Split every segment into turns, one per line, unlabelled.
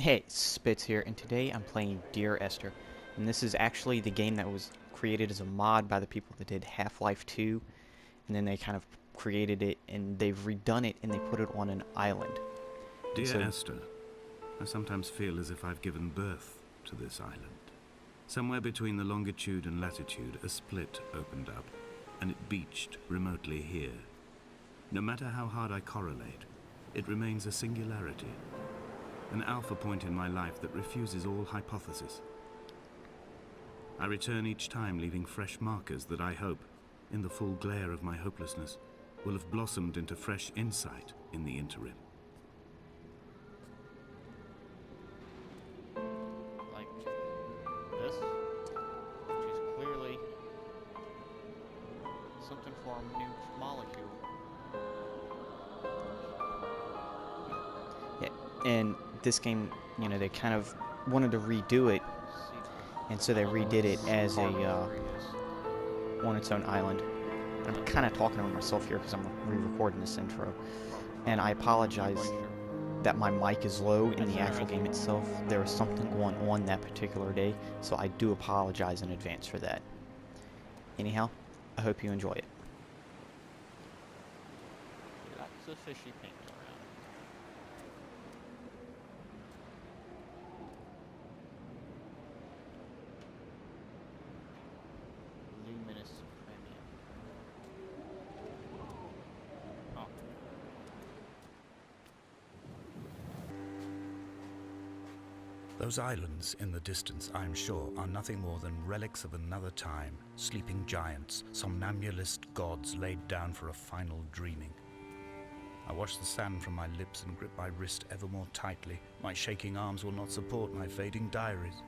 Hey, Spitz here, and today I'm playing Dear Esther. And this is actually the game that was created as a mod by the people that did Half-Life 2, and then they kind of created it, and they've redone it, and they put it on an island. And
Dear
so,
Esther, I sometimes feel as if I've given birth to this island. Somewhere between the longitude and latitude, a split opened up, and it beached remotely here. No matter how hard I correlate, it remains a singularity, an alpha point in my life that refuses all hypothesis. I return each time leaving fresh markers that I hope, in the full glare of my hopelessness, will have blossomed into fresh insight in the interim.
like this, which is clearly something for a new molecule. Yeah, and this game, they kind of wanted to redo it, and so they redid it as on its own island. I'm kind of talking over myself here because I'm re-recording this intro, and I apologize that my mic is low in the actual game itself. There was something going on that particular day, so I do apologize in advance for that. Anyhow, I hope you enjoy it.
Lots of fishy paint around. Luminous premium. Oh.
Those islands in the distance, I am sure, are nothing more than relics of another time, sleeping giants, somnambulist gods laid down for a final dreaming. I wash the sand from my lips and grip my wrist ever more tightly. My shaking arms will not support my fading diaries.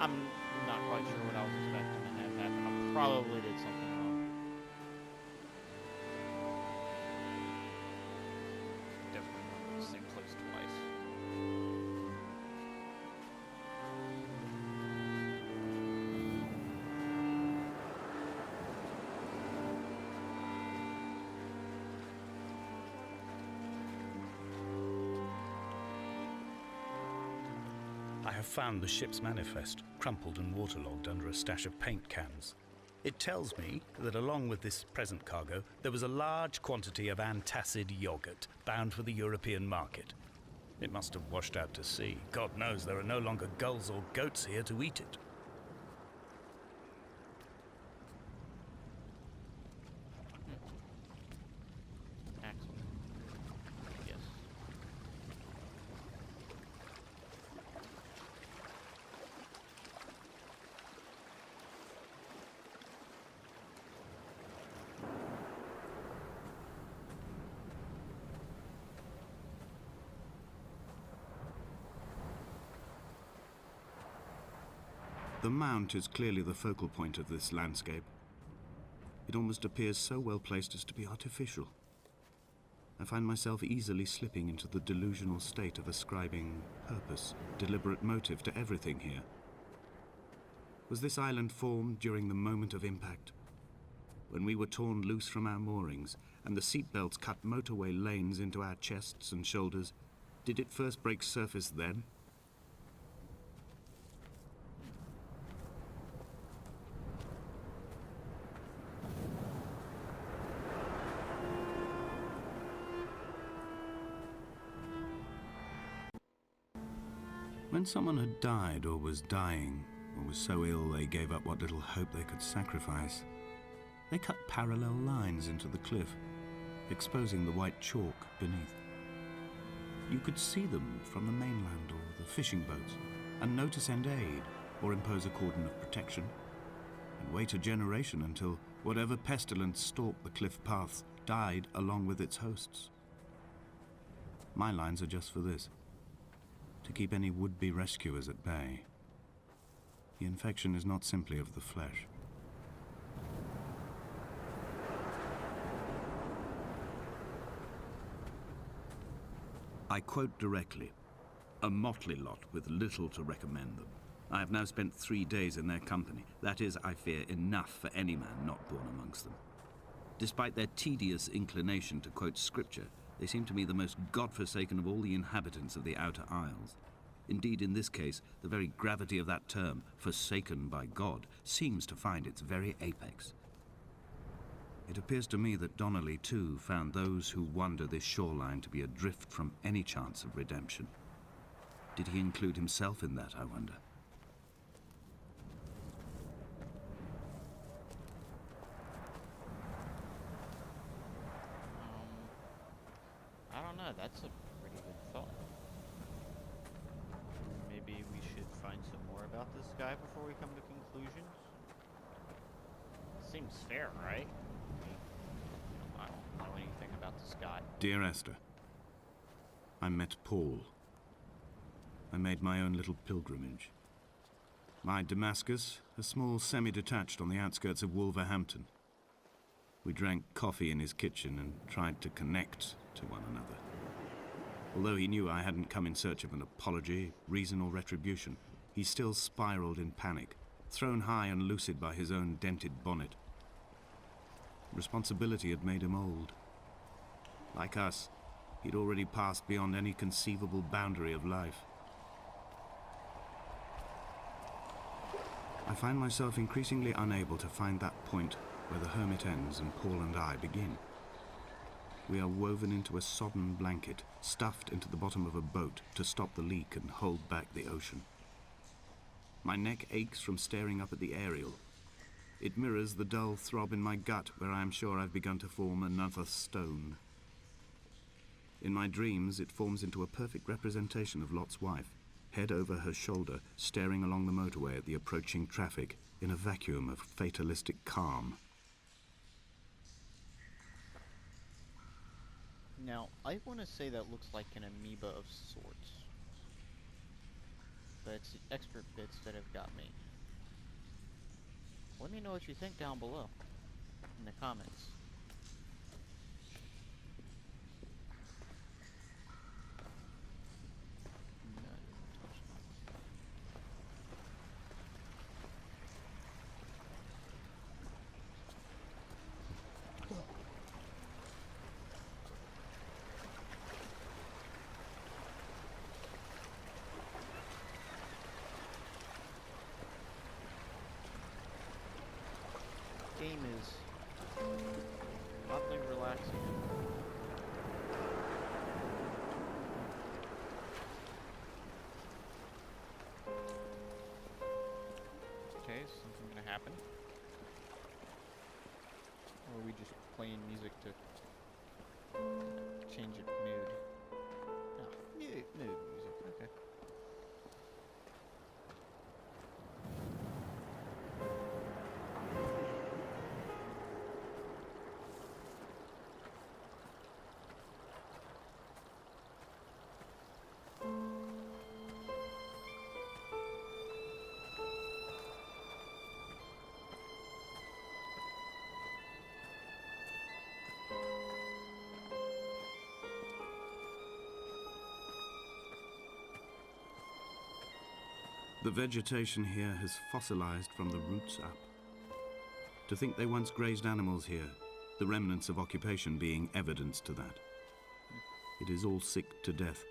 I'm not quite sure what I was expecting to have happen. I probably did something wrong. Definitely went to the same place twice.
I have found the ship's manifest, crumpled and waterlogged under a stash of paint cans. It tells me that along with this present cargo, there was a large quantity of antacid yogurt bound for the European market. It must have washed out to sea. God knows there are no longer gulls or goats here to eat it.
Excellent. Yes.
The mount is clearly the focal point of this landscape. It almost appears so well placed as to be artificial. I find myself easily slipping into the delusional state of ascribing purpose, deliberate motive to everything here. Was this island formed during the moment of impact? When we were torn loose from our moorings and the seatbelts cut motorway lanes into our chests and shoulders, did it first break surface then? When someone had died or was dying, or was so ill they gave up what little hope they could sacrifice, they cut parallel lines into the cliff, exposing the white chalk beneath. You could see them from the mainland or the fishing boats, and know to send aid or impose a cordon of protection, and wait a generation until whatever pestilence stalked the cliff paths died along with its hosts. My lines are just for this, to keep any would-be rescuers at bay. The infection is not simply of the flesh. I quote directly, "A motley lot with little to recommend them. I have now spent 3 days in their company. That is, I fear, enough for any man not born amongst them. Despite their tedious inclination to quote scripture, they seem to me the most God-forsaken of all the inhabitants of the Outer Isles. Indeed, in this case, the very gravity of that term, forsaken by God, seems to find its very apex. It appears to me that Donnelly, too, found those who wander this shoreline to be adrift from any chance of redemption. Did he include himself in that, I wonder?"
I don't know. That's a pretty good thought. Maybe we should find some more about this guy before we come to conclusions. Seems fair, right? I don't know anything about this guy.
Dear Esther, I met Paul. I made my own little pilgrimage. My Damascus, a small semi-detached on the outskirts of Wolverhampton. We drank coffee in his kitchen and tried to connect to one another. Although he knew I hadn't come in search of an apology, reason, or retribution, he still spiraled in panic, thrown high and lucid by his own dented bonnet. Responsibility had made him old. Like us, he'd already passed beyond any conceivable boundary of life. I find myself increasingly unable to find that point where the hermit ends and Paul and I begin. We are woven into a sodden blanket, stuffed into the bottom of a boat to stop the leak and hold back the ocean. My neck aches from staring up at the aerial. It mirrors the dull throb in my gut where I am sure I've begun to form another stone. In my dreams, it forms into a perfect representation of Lot's wife, head over her shoulder, staring along the motorway at the approaching traffic in a vacuum of fatalistic calm.
Now, I want to say that looks like an amoeba of sorts. But it's the expert bits that have got me. Let me know what you think down below in the comments. Game is oddly relaxing. Okay, is something gonna happen? Or are we just playing music to change it mood? No, mood music, okay.
The vegetation here has fossilized from the roots up. To think they once grazed animals here, the remnants of occupation being evidence to that. It is all sick to death.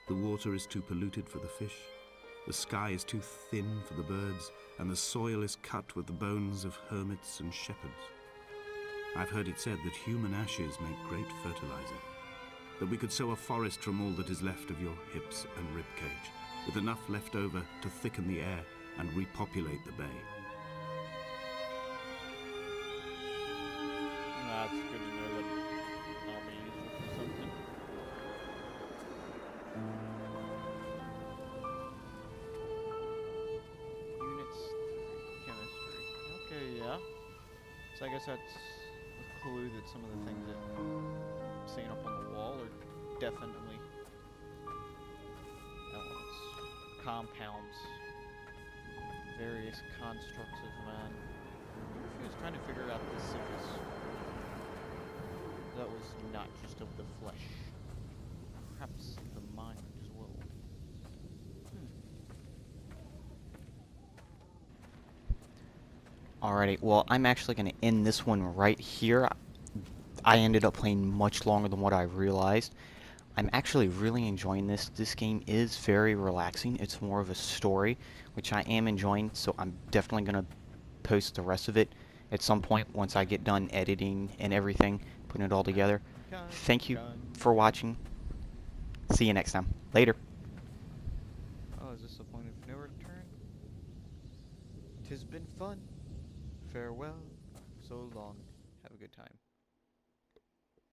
The water is too polluted for the fish, the sky is too thin for the birds, and the soil is cut with the bones of hermits and shepherds. I've heard it said that human ashes make great fertilizer, that we could sow a forest from all that is left of your hips and ribcage. with enough left over to thicken the air and repopulate the bay.
That's good to know that I'll be useful for something. Units 3, chemistry. Okay, yeah. So I guess that's a clue that some of the things that I'm seeing up on the wall are definitely elements, compounds, various constructs of man. I wonder if he was trying to figure out the sickness that was not just of the flesh, perhaps of the mind as well.
Alrighty, well, I'm actually going to end this one right here. I ended up playing much longer than what I realized. I'm actually really enjoying this. This game is very relaxing. It's more of a story, which I am enjoying, so I'm definitely going to post the rest of it at some point once I get done editing and everything, putting it all together. Thank you for watching. See you next time. Later.
Oh, is this the point of no return? 'Tis been fun. Farewell. So long. Have a good time.